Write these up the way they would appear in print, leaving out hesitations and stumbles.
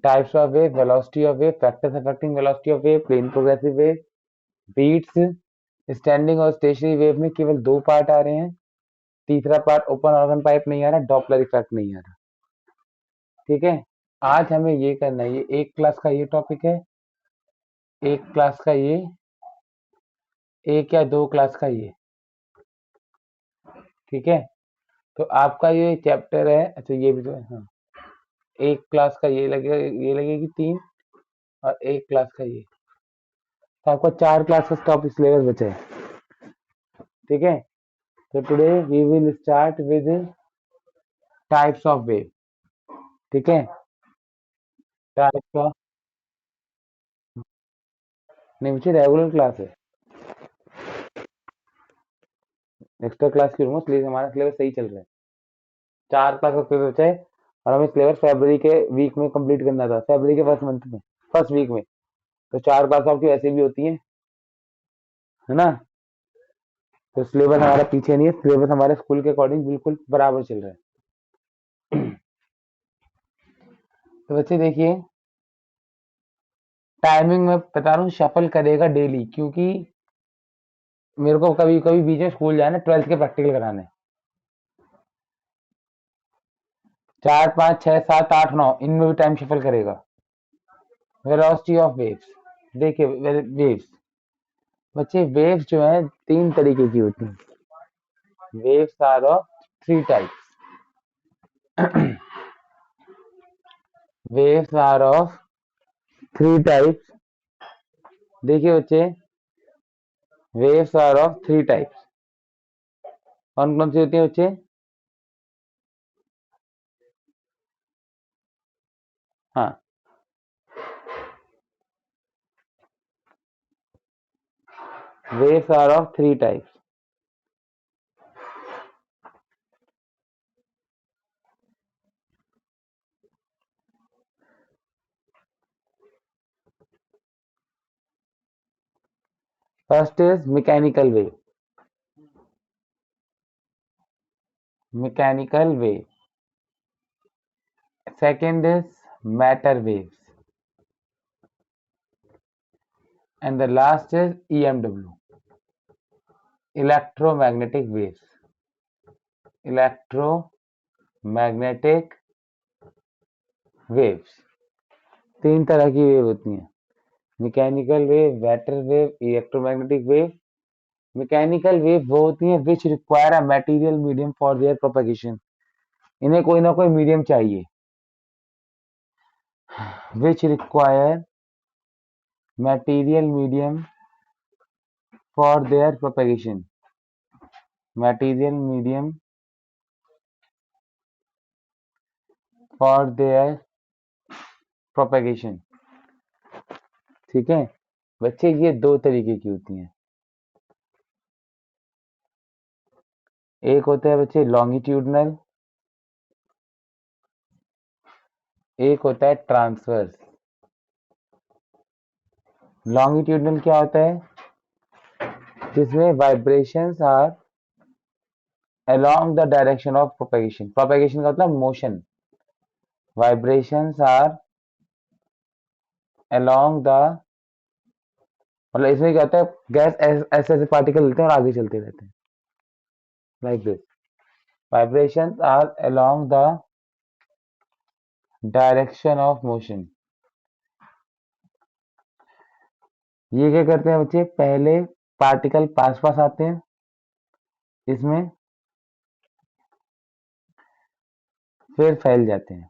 Types of wave, velocity of wave, factors affecting velocity of wave, plane progressive wave, beats. Standing और stationary wave में केवल दो part आ रहे हैं, तीसरा पार्ट ओपन ऑर्गन पाइप नहीं आ रहा, डॉपलर इफेक्ट नहीं आ रहा। ठीक है, आज हमें ये करना है, ये एक क्लास का ये टॉपिक है, एक क्लास का ये, एक या दो क्लास का ये। ठीक है, तो आपका ये चैप्टर है, अच्छा ये भी तो है, हाँ, एक क्लास का ये लगेगा, ये लगेगी तीन, और एक क्लास का ये, तो आपका चार क्लास का टॉपिक सिलेबस बचा है। ठीक है, तो today we will start with types of wave. ठीक है, टाइप्स ऑफ, नहीं मुझे रेगुलर क्लास है, एक्स्ट्रा क्लास की लूंगा, इसलिए हमारा सिलेबस सही चल रहा है। चार क्लास का सिलेबस बचा है, और हमें सिलेबस फरवरी के वीक में कंप्लीट करना था, फरवरी के फर्स्ट मंथ में, फर्स्ट वीक में। तो चार क्लास आपकी वैसे भी होती है ना। तो सिलेबस हमारा पीछे नहीं है, सिलेबस हमारे स्कूल के अकॉर्डिंग बिल्कुल बराबर चल रहा है। तो बच्चे देखिए, टाइमिंग में बता रहा हूँ, शफल करेगा डेली, क्योंकि मेरे को कभी कभी बीच में स्कूल जाना, 12th के प्रैक्टिकल कराने, 4 5 6 7 8 9 इनमें भी टाइम शफल करेगा। वेलोसिटी ऑफ वेव्स, देखिए वेव्स, बच्चे वेव्स जो है तीन तरीके की होती हैं। Waves are of three types. Waves are of three types. देखिए बच्चे, waves are of three types, कौन कौन सी होती है बच्चे? हाँ, waves are of three types. First is mechanical wave. Mechanical wave. Second is matter waves. And the last is EMW. Electromagnetic waves. Electromagnetic waves. तीन तरह की वेव होती हैं, mechanical wave, matter wave, electromagnetic wave. Mechanical wave वो होती हैं which require a material medium for their propagation, इन्हें कोई ना कोई मीडियम चाहिए, which require material medium for their propagation, material medium for their propagation। ठीक है बच्चे, ये दो तरीके की होती हैं, एक होता है बच्चे लॉन्गिट्यूडनल, एक होता है ट्रांसवर्स। लॉन्गिट्यूडनल क्या होता है? जिसमें vibrations are along the direction of propagation, propagation का मतलब मोशन, वाइब्रेशंस आर along the, मतलब इसमें क्या होता है, गैस ऐसे ऐसे पार्टिकल लेते हैं और आगे चलते रहते हैं, like this, vibrations are along the direction of motion. ये क्या करते हैं बच्चे, पहले पार्टिकल पास पास आते हैं इसमें, फिर फैल जाते हैं,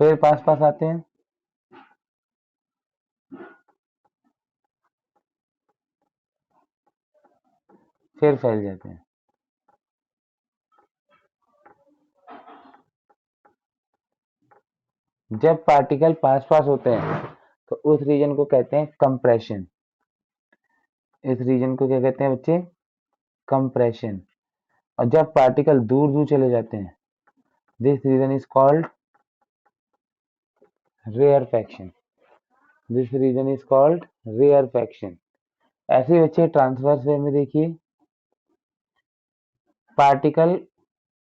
फिर पास पास आते हैं, फिर फैल जाते हैं। जब पार्टिकल पास पास होते हैं तो उस रीजन को कहते हैं कंप्रेशन, इस रीजन को क्या कहते हैं बच्चे, कंप्रेशन। और जब पार्टिकल दूर दूर चले जाते हैं, this region is called rarefaction, this region is called rarefaction. ऐसे ही बच्चे ट्रांसवर्स वे में देखिए, पार्टिकल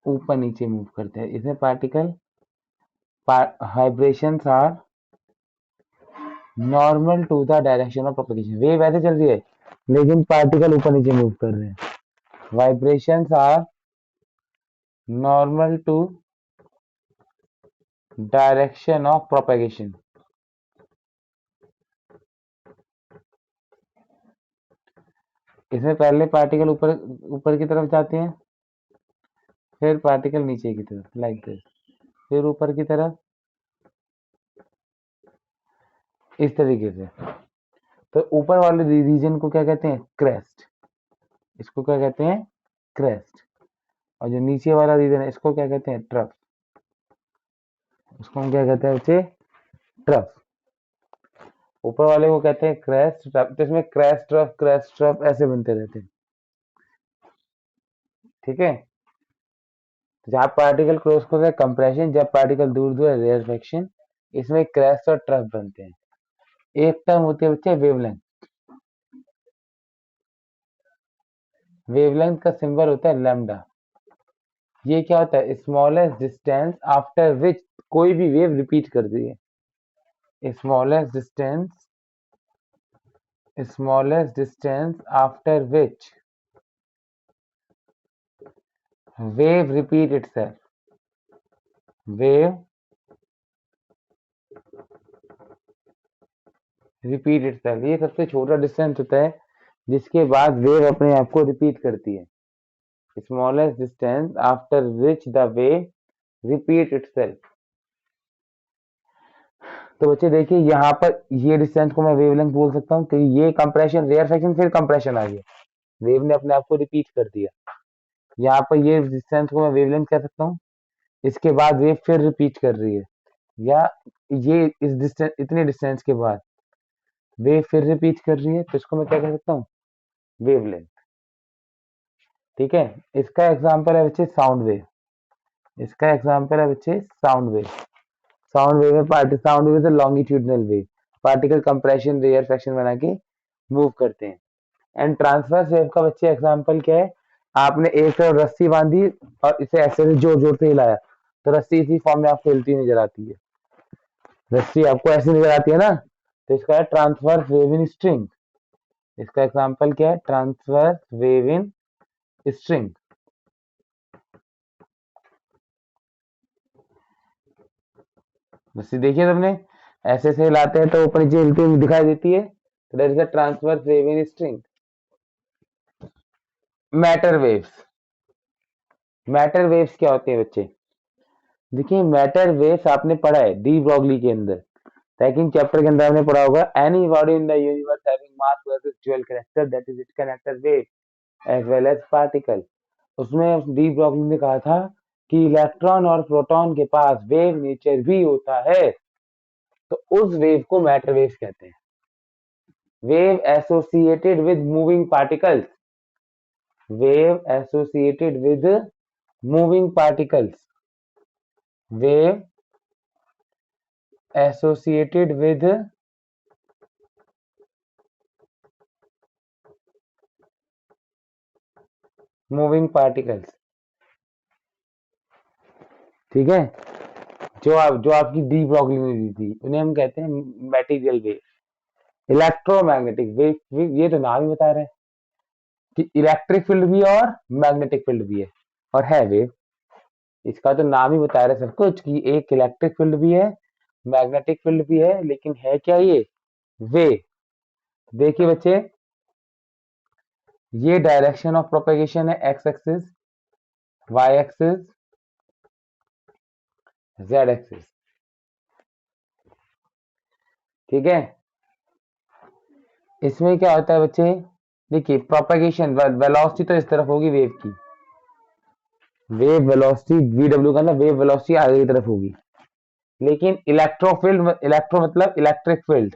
ऊपर नीचे मूव करते हैं, इसमें particle vibrations are normal to the direction of propagation. Wave ऐसे चल रही है लेकिन पार्टिकल ऊपर नीचे मूव कर रहे हैं। Vibrations are normal to direction of propagation. इसमें पहले पार्टिकल ऊपर ऊपर की तरफ जाते हैं, फिर पार्टिकल नीचे की तरफ लाइक दिस, फिर ऊपर की तरफ इस तरीके से। तो ऊपर वाले रीजन को क्या कहते हैं? क्रेस्ट। इसको क्या कहते हैं? क्रेस्ट। और जो नीचे वाला रीजन है इसको क्या कहते हैं? ट्रफ। उसको हम क्या कहते हैं बच्चे? ट्रफ। ऊपर वाले को कहते हैं क्रेस्ट, ट्रफ। तो इसमें क्रेस्ट ट्रफ ऐसे बनते रहते हैं, ठीक है। जहाँ पार्टिकल क्रॉस कर कंप्रेशन, जब पार्टिकल दूर दूर है रेयरफेक्शन। इसमें क्रेस्ट और ट्रफ बनते हैं। एक टर्म होती है बच्चे वेवलेंथ। वेवलेंथ का सिंबल होता है लैम्डा। ये क्या होता है? स्मॉलेस्ट डिस्टेंस आफ्टर विच कोई भी वेव रिपीट करती है। Smallest distance after which wave repeat itself। wave repeat itself, ये सबसे छोटा डिस्टेंस होता है जिसके बाद वेव अपने आप को रिपीट करती है। Smallest distance after which the wave repeat itself. तो बच्चे देखिए यहाँ पर ये डिस्टेंस को मैं वेवलेंथ बोल सकता हूँ क्योंकि ये कंप्रेशन, रेयरफेक्शन, फिर कंप्रेशन आ गया, वेव ने अपने आप को रिपीट कर दिया। यहाँ पर ये डिस्टेंस को मैं वेवलेंथ कह सकता हूँ। इसके बाद वेव फिर रिपीट कर रही है, या ये इस डिस्टेंस, इतने डिस्टेंस के बाद वेव फिर रिपीट कर रही है, तो इसको मैं क्या कह सकता हूँ? वेवलेंथ। ठीक है। इसका एग्जांपल है बच्चे साउंड वेव। इसका एग्जांपल है बच्चे sound wave. Sound wave is longitudinal wave. Particle compression rarefaction बना के मूव करते हैं। एंड ट्रांसवर्स वेव का बच्चे एग्जांपल क्या है? आपने एक तरफ रस्सी बांधी और इसे ऐसे जोर जोर से हिलाया तो रस्सी इसी फॉर्म में आपको हिलती नजर आती है। रस्सी आपको ऐसी नजर आती है ना, तो इसका है ट्रांसवर्स वेव इन स्ट्रिंग। इसका एग्जांपल क्या है? Transverse wave in string. रस्सी देखिए तुमने, ऐसे ऐसे हिलाते हैं तो ऊपर नीचे हिलती हुई दिखाई देती है, तो that is a transverse wave in string. Matter waves. Matter waves क्या होते हैं बच्चे? देखिए मैटर वेव्स आपने पढ़ा है डी ब्रॉगली के अंदर, सेकंड चैप्टर के अंदर आपने पढ़ा होगा, any body in the universe having mass versus dual character that is it can act as wave as well as particle. उसमें डी ब्रॉगली ने कहा था कि इलेक्ट्रॉन और प्रोटॉन के पास वेव नेचर भी होता है, तो उस वेव को मैटर वेव्स कहते हैं। Wave associated with moving particles. Wave associated with moving particles. Wave associated with moving particles. ठीक है। जो आपकी डी ब्रॉगली ने दी थी उन्हें हम कहते हैं मैटेरियल वेव। इलेक्ट्रोमैग्नेटिक वेव, ये तो नाम ही बता रहे हैं कि इलेक्ट्रिक फील्ड भी है और मैग्नेटिक फील्ड भी है और है वेव। इसका तो नाम ही बता रहे सब कुछ कि एक इलेक्ट्रिक फील्ड भी है, मैग्नेटिक फील्ड भी है, लेकिन है क्या ये? वेव। देखिए बच्चे, ये डायरेक्शन ऑफ प्रोपेगेशन है, X axis, Y axis, Z axis. ठीक है। इसमें क्या होता है बच्चे? देखिए प्रोपेगेशन वेलोसिटी तो इस तरफ होगी वेव की, वेव वेलोसिटी वीडब्ल्यू का ना, वेव वेलोसिटी आगे की तरफ होगी, लेकिन इलेक्ट्रोफील्ड, इलेक्ट्रो मतलब इलेक्ट्रिक फील्ड,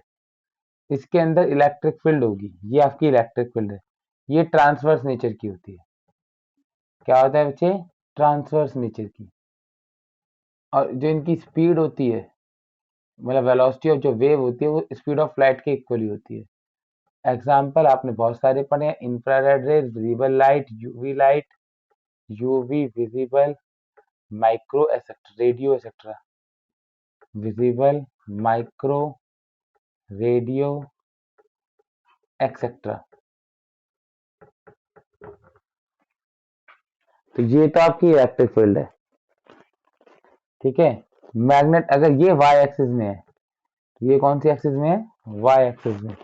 इसके अंदर इलेक्ट्रिक फील्ड होगी। ये आपकी इलेक्ट्रिक फील्ड है, ये ट्रांसवर्स नेचर की होती है। क्या होता है बच्चे? ट्रांसवर्स नेचर की। और जो इनकी स्पीड होती है, मतलब वेलोसिटी ऑफ जो वेव होती है, वो स्पीड ऑफ लाइट के इक्वली होती है। एग्जाम्पल आपने बहुत सारे पढ़े हैं, infrared rays, visible light, UV light, UV visible micro radio etcetera, visible micro radio etcetera. तो ये तो आपकी इलेक्ट्रिक फील्ड है, ठीक है। मैग्नेट अगर ये वाई एक्सिस में है, ये कौन सी एक्सिस में है, वाई एक्सिस में,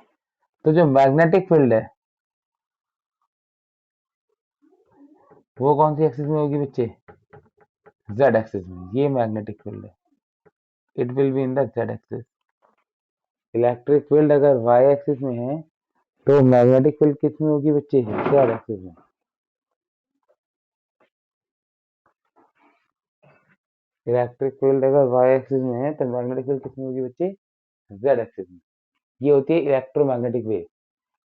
तो जो मैग्नेटिक फील्ड है वो कौन सी एक्सिस में होगी बच्चे, जेड एक्सिस में। ये मैग्नेटिक फील्ड है, it will be in the Z axis. Electric field अगर वाई एक्सिस में है तो मैग्नेटिक फील्ड किस में होगी बच्चे, जेड एक्सिस में। इलेक्ट्रिक फील्ड अगर वाई एक्सिस में है तो मैग्नेटिक फील्ड किस में होगी बच्चे, जेड एक्सिस में। ये होती है इलेक्ट्रोमैग्नेटिक वेव।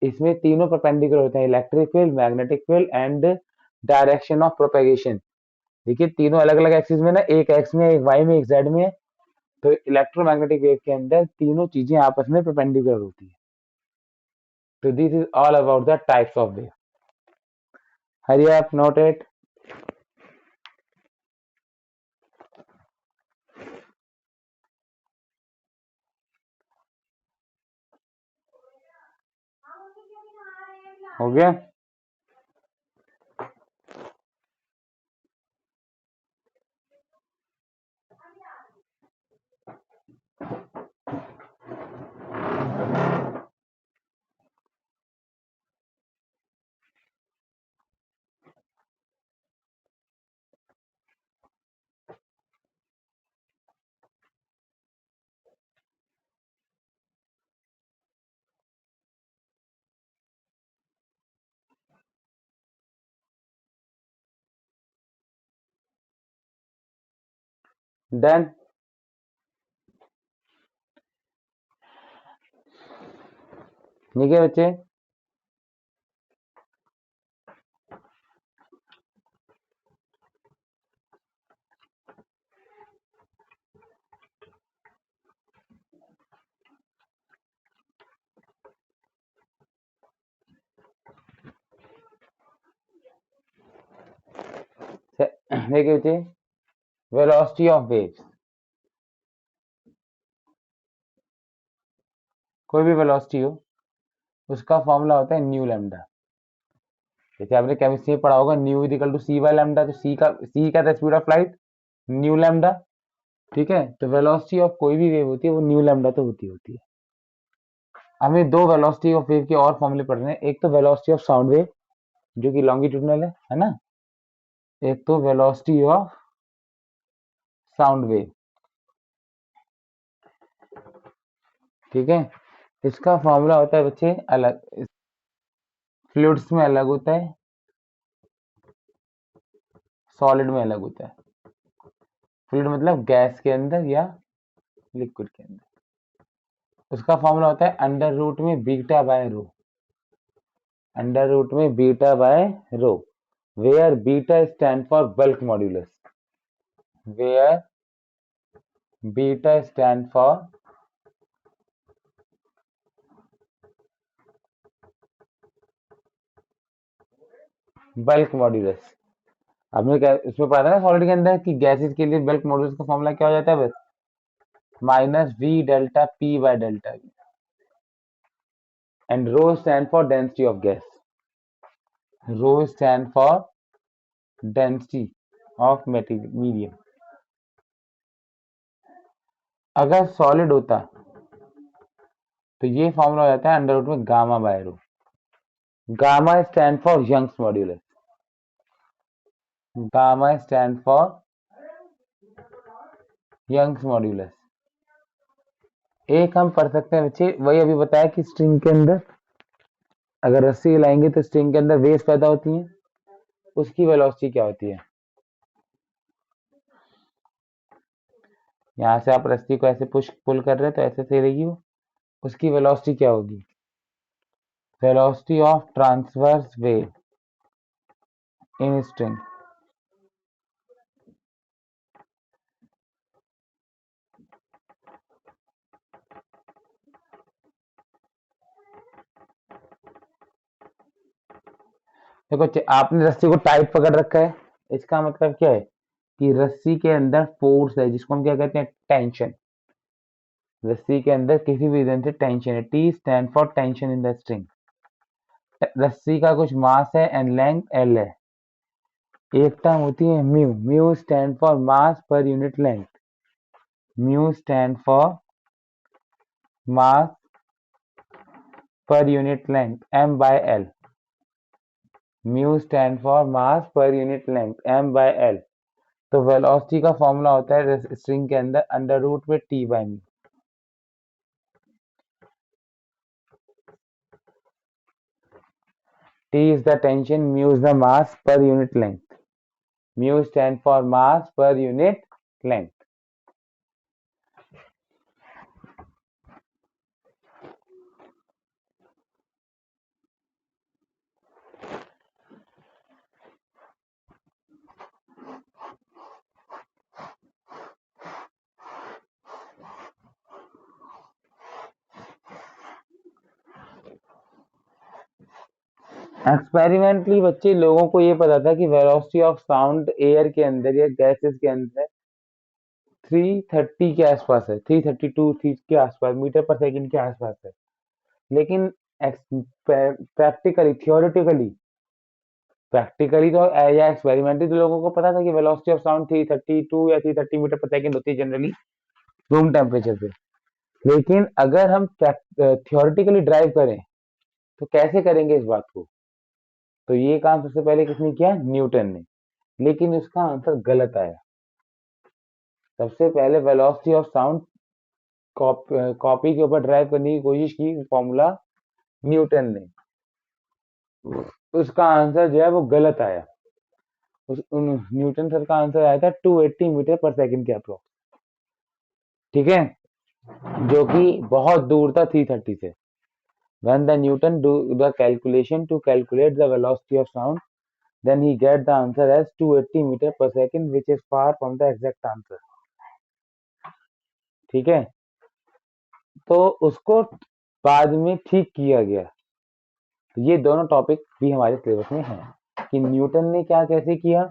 इसमें तीनों परपेंडिकुलर होते हैं, electric field, magnetic field and direction of propagation. देखिए तीनों अलग अलग एक्सिस में ना, एक एक्स में, एक वाई में, एक जेड में है। तो इलेक्ट्रोमैग्नेटिक वेव के अंदर तीनों चीजें आपस में परपेंडिकुलर होती है। तो this is all about the types of wave. Hari आप नोट इट। हो गया। डन। ठीक है बच्चे। देखिए बच्चे, वेलोसिटी ऑफ वेव्स, कोई भी वेलोसिटी हो उसका फॉर्मूला होता है न्यू लैम्डा। जैसे आपने केमिस्ट्री में पढ़ा होगा, new is equal to C by lambda. तो सी का था speed of light, new lambda, ठीक है। तो वेलोसिटी ऑफ कोई भी वेव होती है वो न्यू लैम्डा तो होती है। हमें दो वेलोसिटी ऑफ वेव के और फॉर्मूले पढ़ने हैं। एक तो वेलोसिटी ऑफ साउंड वेव जो कि लॉन्गिट्यूडनल है ना। एक तो वेलोसिटी ऑफ साउंड वेव, ठीक है। इसका फॉर्मूला होता है बच्चे अलग, फ्लूइड्स में अलग होता है, सॉलिड में अलग होता है। फ्लूइड मतलब गैस के अंदर या लिक्विड के अंदर। उसका फॉर्मूला होता है अंडर रूट में beta by rho, under root में beta by rho, where beta stand for bulk modulus, where beta stand for bulk modulus. आपने क्या इसमें पढ़ा था ना सॉलिड के अंदर कि गैसेस के लिए बल्क मॉड्यूलस का फॉर्मूला क्या हो जाता है, बस minus v delta p by delta v, and rho stand for density of gas, rho stand for density of medium. अगर सॉलिड होता तो ये फॉर्मूला हो जाता है अंडर रूट में gamma by rho, gamma stand for Young's modulus, gamma stand for Young's modulus. एक हम पढ़ सकते हैं बच्चे, वही अभी बताया कि स्ट्रिंग के अंदर अगर रस्सी हिलाएंगे तो स्ट्रिंग के अंदर वेव्स पैदा होती हैं, उसकी वेलोसिटी क्या होती है। यहाँ से आप रस्सी को ऐसे पुश पुल कर रहे हैं तो ऐसे से रहेगी वो, उसकी वेलोसिटी क्या होगी, velocity of transverse wave in string. देखो आपने रस्सी को टाइट पकड़ रखा है, इसका मतलब क्या है कि रस्सी के अंदर फोर्स है जिसको हम क्या कहते हैं, टेंशन। रस्सी के अंदर किसी भी रीजन से टेंशन है। T stand for tension in the string. रस्सी का कुछ मास है एंड लेंथ एल है। एक टर्म होती है mu. Mu stand for mass per unit length. Mu stand for mass per unit length m by l। Mu stand for mass per unit length m by l। तो velocity का formula होता है string के अंदर under root में t by mu. T is the tension, mu is the mass per unit length. Mu stand for mass per unit length. Experimentally बच्चे लोगों को ये पता था कि वेलोसिटी ऑफ साउंड एयर के अंदर या गैसेस के अंदर 330 के आसपास है, 332 के आसपास मीटर पर सेकंड के आसपास है। लेकिन प्रैक्टिकली थियोरेटिकली प्रैक्टिकली तो या एक्सपेरिमेंटली तो लोगों को पता था कि वेलोसिटी ऑफ साउंड 332 या 330 मीटर पर सेकंड होती है जनरली रूम टेम्परेचर पे। लेकिन अगर हम थियोरेटिकली ड्राइव करें तो कैसे करेंगे इस बात को? तो ये काम सबसे पहले किसने किया? न्यूटन ने। लेकिन उसका आंसर गलत आया। सबसे पहले वेलोसिटी ऑफ साउंड कॉपी के ऊपर ड्राइव करने की कोशिश की फॉर्मूला न्यूटन ने। उसका आंसर जो है वो गलत आया। न्यूटन सर का आंसर आया था 280 मीटर पर सेकंड के अप्रोक्स। ठीक है, जो कि बहुत दूर था 330 से। When the Newton do the calculation to calculate the velocity of sound, then he get the answer as 280 meter per second, which is far from the exact answer. ठीक है, तो उसको बाद में ठीक किया गया। तो ये दोनों टॉपिक भी हमारे सिलेबस में हैं कि न्यूटन ने क्या कैसे किया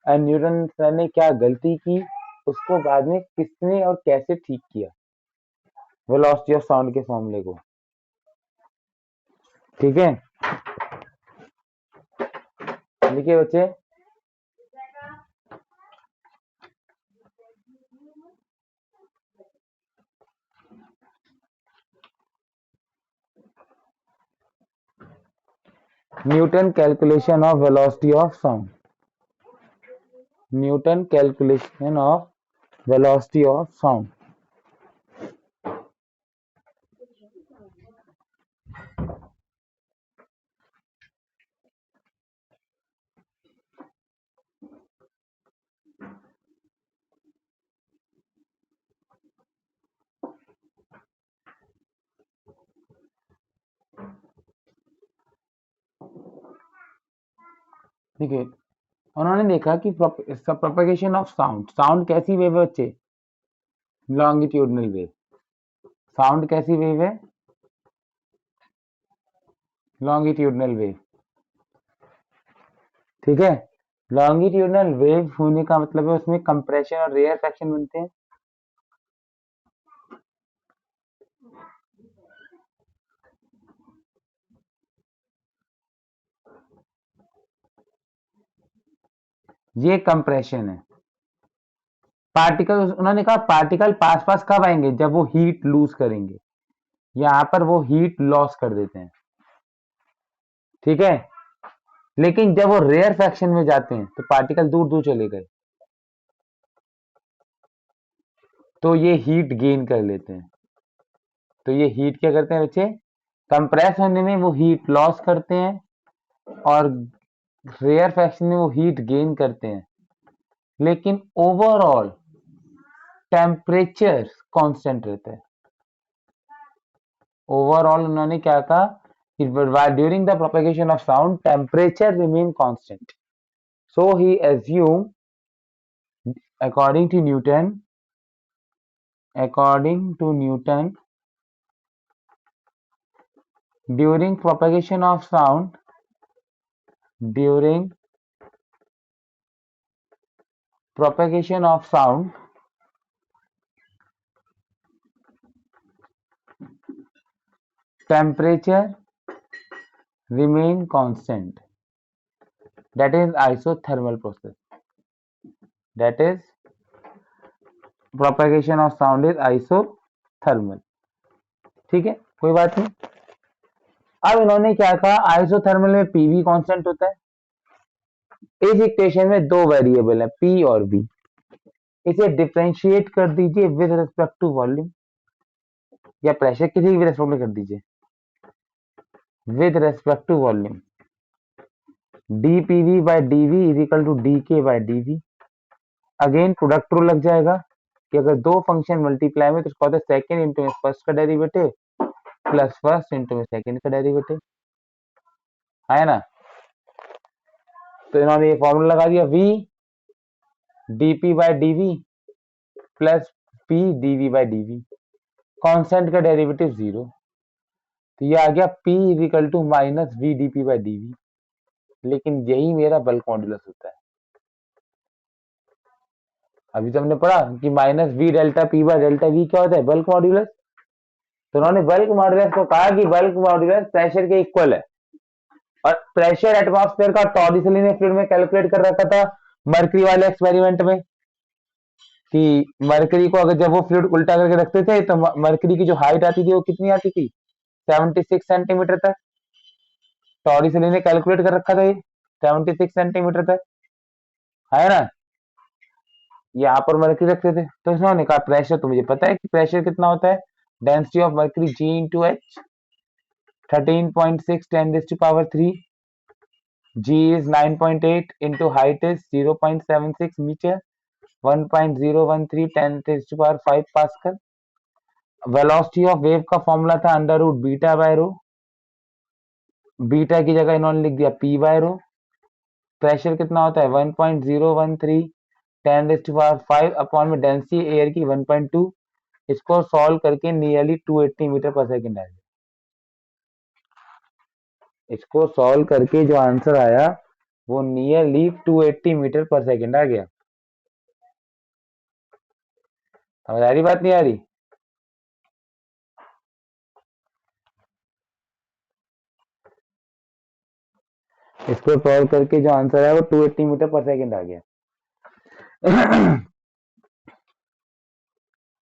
और न्यूटन सर ने क्या गलती की, उसको बाद में किसने और कैसे ठीक किया वेलोसिटी ऑफ साउंड के फॉर्मूले को। ठीक है, लिखिए बच्चे। Newton calculation of velocity of sound. Newton calculation of velocity of sound. ठीक है, उन्होंने देखा कि प्रोपगेशन ऑफ साउंड, साउंड कैसी वेव है बच्चे? Longitudinal wave. साउंड कैसी वेव है? Longitudinal wave. ठीक है, लॉन्गिट्यूडनल वेव होने का मतलब है उसमें कंप्रेशन और रेयर फ्रैक्शन बनते हैं। ये कंप्रेशन है। पार्टिकल, उन्होंने कहा पार्टिकल पास पास कब आएंगे? जब वो हीट लूज करेंगे। यहाँ पर वो हीट लॉस कर देते हैं। ठीक है, लेकिन जब वो रेयर फ्रैक्शन में जाते हैं तो पार्टिकल दूर दूर चले गए तो ये हीट गेन कर लेते हैं। तो ये हीट क्या करते हैं बच्चे? कंप्रेस होने में वो हीट लॉस करते हैं और रेयर फ्रैक्शन में वो हीट गेन करते हैं। लेकिन ओवरऑल टेम्परेचर कांस्टेंट रहता है। ओवरऑल उन्होंने क्या कहा कि during the propagation of sound temperature remain constant. So he assume according to Newton during propagation of sound propagation of sound temperature remain constant, that is isothermal process, that is propagation of sound is isothermal। ठीक है, कोई बात नहीं। अब इन्होंने क्या कहा, isothermal में पीवी कांस्टेंट होता है। इस इक्वेशन में दो वेरिएबल है पी और वी, इसे डिफरेंशिएट कर दीजिए विद रिस्पेक्ट टू वॉल्यूम या प्रेशर, किसी भी रेस्पेक्ट में कर दीजिए, with respect to volume. dPv by dV is equal to dK by dV। Again product rule लग जाएगा कि अगर दो फंक्शन मल्टीप्लाई में तो उसको होता है सेकंड इंटू में फर्स्ट का डेरिवेटिव प्लस फर्स्ट इंटू में सेकंड का डेरिवेटिव, है ना। तो इन्होंने ये फॉर्मूला लगा दिया, v dP by dV plus p dV by dV, constant का डेरिवेटिव 0, तो ये आ गया p is equal to minus v dP by dV। लेकिन यही मेरा बल्क मॉड्यूलस होता है। अभी तो हमने पढ़ा कि minus v delta p by delta we क्या होता है, बल्क मॉड्यूलस। तो उन्होंने बल्क मॉड्यूलस को कहा कि बल्क मॉड्यूलस प्रेशर के इक्वल है, और प्रेशर एटमॉस्फेयर का टॉरिसली ने फ्लूइड में कैलकुलेट कर रखा था मरकरी वाले एक्सपेरिमेंट में, कि मरकरी को अगर जब वो फ्लूइड उल्टा करके रखते थे तो मरकरी की जो हाइट आती थी वो कितनी आती थी, 76 सेंटीमीटर तक। टॉरिसली ने कैलकुलेट कर रखा था ये 76 सेंटीमीटर तक, है ना। यहाँ पर मरकरी रखते थे, तो उन्होंने कहा प्रेशर, तो मुझे पता है कि प्रेशर कितना होता है, density of mercury G into H 13.6 10⁻³ G is 9.8 into height is 0.76 meter 1.013 10⁵ pascal. Velocity of wave का फॉर्मूला था under root beta by rho, beta की जगह इन्होंने लिख दिया पी बाय रो। प्रेशर कितना होता है 1.013 10⁵ अपॉन में डेंसिटी एयर की 1.2। इसको सॉल्व करके नियरली 280 मीटर पर सेकेंड आया। इसको सॉल्व करके जो आंसर आया वो नियरली 280 मीटर पर सेकेंड आ गया। समझ आ रही बात, नहीं आ रही? इसको सॉल्व करके जो आंसर है वो 280 मीटर पर सेकेंड आ गया।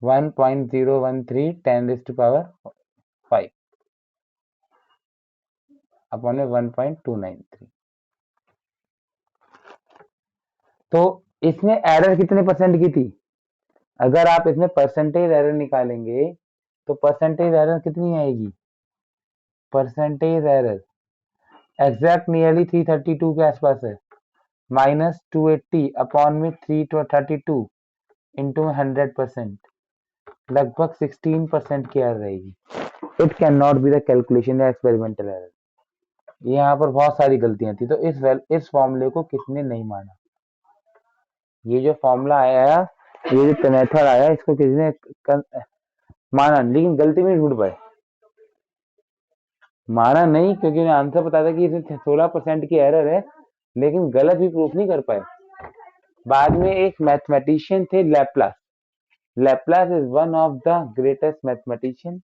1.013 10⁵ अपॉन में 1.293। तो इसमें एरर कितने परसेंट की थी, अगर आप इसमें परसेंटेज एरर निकालेंगे तो परसेंटेज एरर कितनी आएगी, परसेंटेज एरर एग्जैक्ट नियरली 332 के आसपास है, -280 अपॉन में 332 इंटू 100%, लगभग 16% की एरर रहेगी। It can not be the calculation या एक्सपेरिमेंटल एरर। यहाँ पर बहुत सारी गलतियां थी, तो इस फॉर्मूले को किसने नहीं माना। ये जो फॉर्मूला आया, ये जो मेथड आया, इसको किसी ने माना, लेकिन गलती में ढूंढ पाए, माना नहीं, क्योंकि उन्हें आंसर पता था कि इसमें 16% की एरर है, लेकिन गलत भी प्रूफ नहीं कर पाए। बाद में एक मैथमेटिशियन थे Laplace, Laplace is one of the greatest mathematician,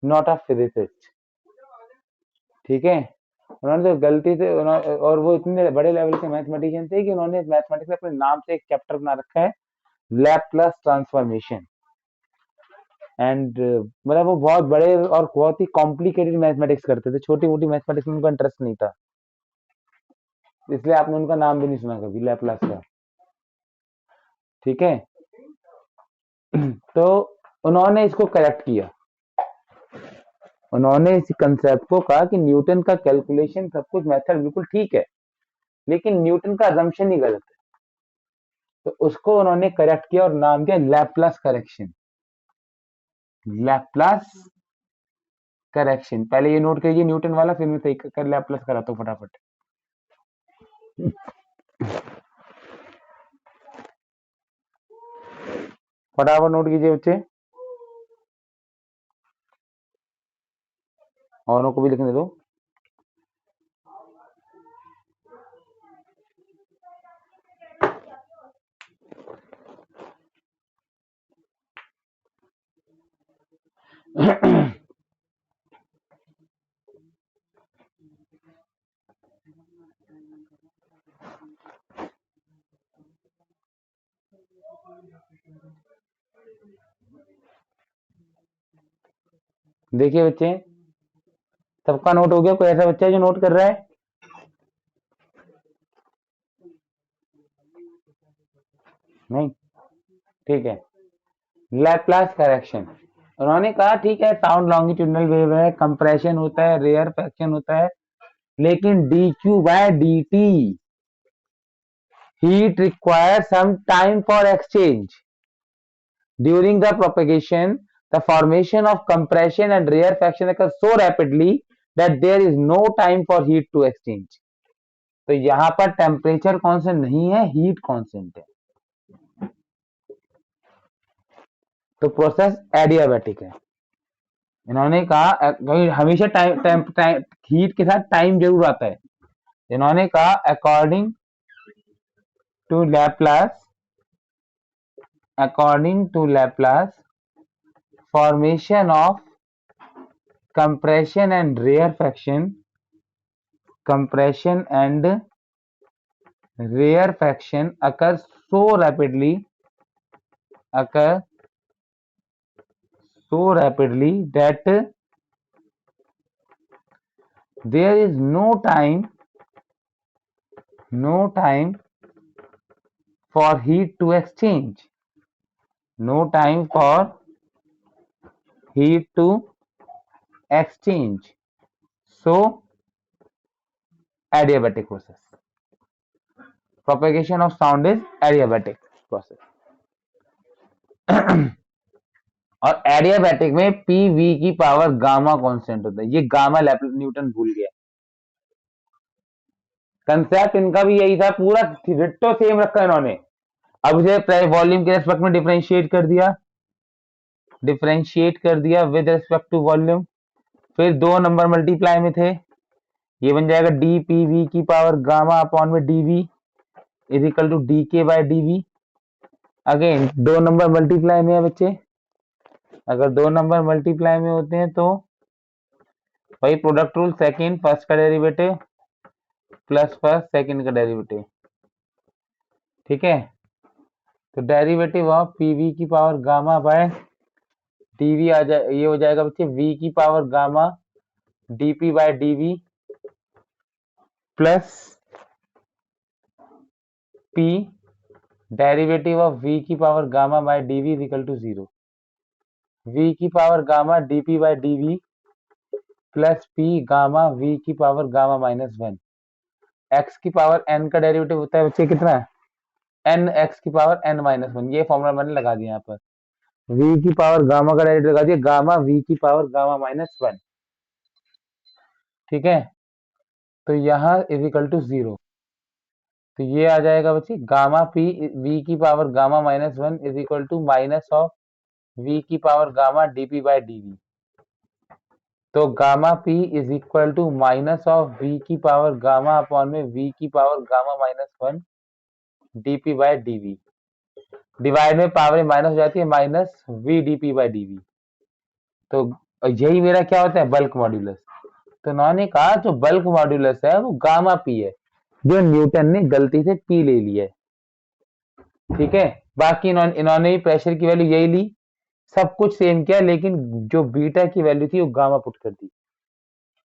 not a physicist. ठीक है, उन्होंने तो गलती से और वो इतने बड़े लेवल के मैथमेटिशियन थे कि उन्होंने मैथमेटिक्स में अपने नाम से एक चैप्टर बना रखा है, लैपलास ट्रांसफॉर्मेशन। एंड मतलब वो बहुत बड़े और बहुत ही कॉम्प्लिकेटेड मैथमेटिक्स करते थे, छोटी मोटी मैथमेटिक्स में उनका इंटरेस्ट नहीं था, इसलिए आपने उनका नाम भी नहीं सुना कभी, लैपलास का। ठीक है, तो उन्होंने इसको करेक्ट किया, उन्होंने इस कंसेप्ट को कहा कि न्यूटन का कैलकुलेशन सब कुछ मेथड बिल्कुल ठीक है, लेकिन न्यूटन का अजम्पशन ही गलत है। तो उसको उन्होंने करेक्ट किया और नाम दिया लैपलास करेक्शन, लैपलास करेक्शन। पहले ये नोट करिए न्यूटन वाला, फिर मैं सही कर लैपलास कराता हूँ फटाफट। फटाफट नोट कीजिए बच्चे, औरों को भी लिखने दो। देखिए बच्चे, सबका नोट हो गया? कोई ऐसा बच्चा है जो नोट कर रहा है? नहीं, ठीक है। लैप्लास करेक्शन, उन्होंने कहा ठीक है साउंड लॉन्गिट्यूडनल वेव है, कंप्रेशन होता है, रेयर फ्रैक्शन होता है, लेकिन dq/dt heat requires some time for exchange. During the propagation, the formation of compression and rarefaction occurs so rapidly that there is no time for heat to exchange. तो यहां पर temperature constant नहीं है, heat constant है, तो process adiabatic है। इन्होंने कहा हमेशा हीट के साथ टाइम जरूर आता है। इन्होंने कहा according to Laplace formation of compression and rarefaction occurs so rapidly that there is no time for heat to exchange. So adiabatic process. Propagation of sound is adiabatic process. और adiabatic में PV की power gamma constant होता है। ये gamma Newton भूल गया। Concept इनका भी यही था, पूरा डिट्टो सेम रखा इन्होंने। अब इसे वॉल्यूम के रेस्पेक्ट में डिफरेंशिएट कर दिया विद रेस्पेक्ट टू वॉल्यूम। फिर 2 नंबर मल्टीप्लाई में थे, ये बन जाएगा डी पी वी की पावर गामा अपॉन में DV is equal to D K by DV. Again 2 number multiply में है बच्चे, अगर 2 नंबर मल्टीप्लाई में होते हैं तो वही प्रोडक्ट रूल, सेकंड फर्स्ट का डेरिवेटिव प्लस फर्स्ट सेकंड का डेरिवेटिव, ठीक है। तो डेरिवेटिव ऑफ पीवी की पावर गामा बाय डीवी आ जाए, ये हो जाएगा बच्चे वी की power gamma DP by DV plus P derivative of V की power gamma by DV is equal to 0। V की power gamma DP by DV plus P gamma V की पावर गामा -1। एक्स की power N का derivative होता है बच्चे कितना? N x की पावर एन -1। ये फॉर्मूला मैंने लगा दिया यहाँ पर, वी की पावर गामा का डेरिवेटिव लगा दिया गामा वी की पावर गामा -1, ठीक है। तो यहाँ इज इक्वल टू 0, तो ये आ जाएगा बच्चे गामा पी वी की power gamma -1 is equal to minus of V की power gamma DP by DV. तो gamma P is equal to minus of V की पावर गामा अपॉन में वी की power gamma -1 DP by DV. Divide में power minus हो जाती है, minus V DP by DV. तो यही मेरा क्या होता है, बल्क मॉड्यूलस। तो उन्होंने कहा जो बल्क मॉड्यूलस है वो गामा पी है, जो न्यूटन ने गलती से पी ले लिया है, ठीक है। बाकी इन्होंने भी प्रेशर की वैल्यू यही ली, सब कुछ सेम किया, लेकिन जो बीटा की वैल्यू थी वो गामा पुट कर दी।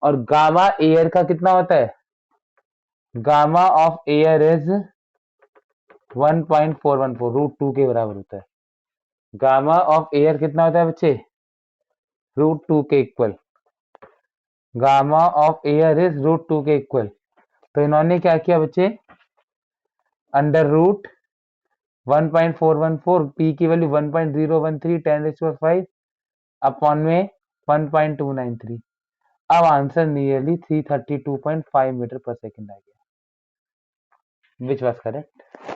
और गामा एयर का कितना होता है? गामा ऑफ एयर इज 1.414 √2 के बराबर होता है। गामा ऑफ एयर कितना होता है बच्चे? √2 के equal. Gamma of air is √2 के इक्वल। तो इन्होंने क्या किया बच्चे, अंडर रूट 1.414 पी की वैल्यू 1.013 10⁵ अपॉन में 1.293। अब आंसर नियरली 332.5 मीटर पर सेकेंड आ गया, विच वॉज करेक्ट।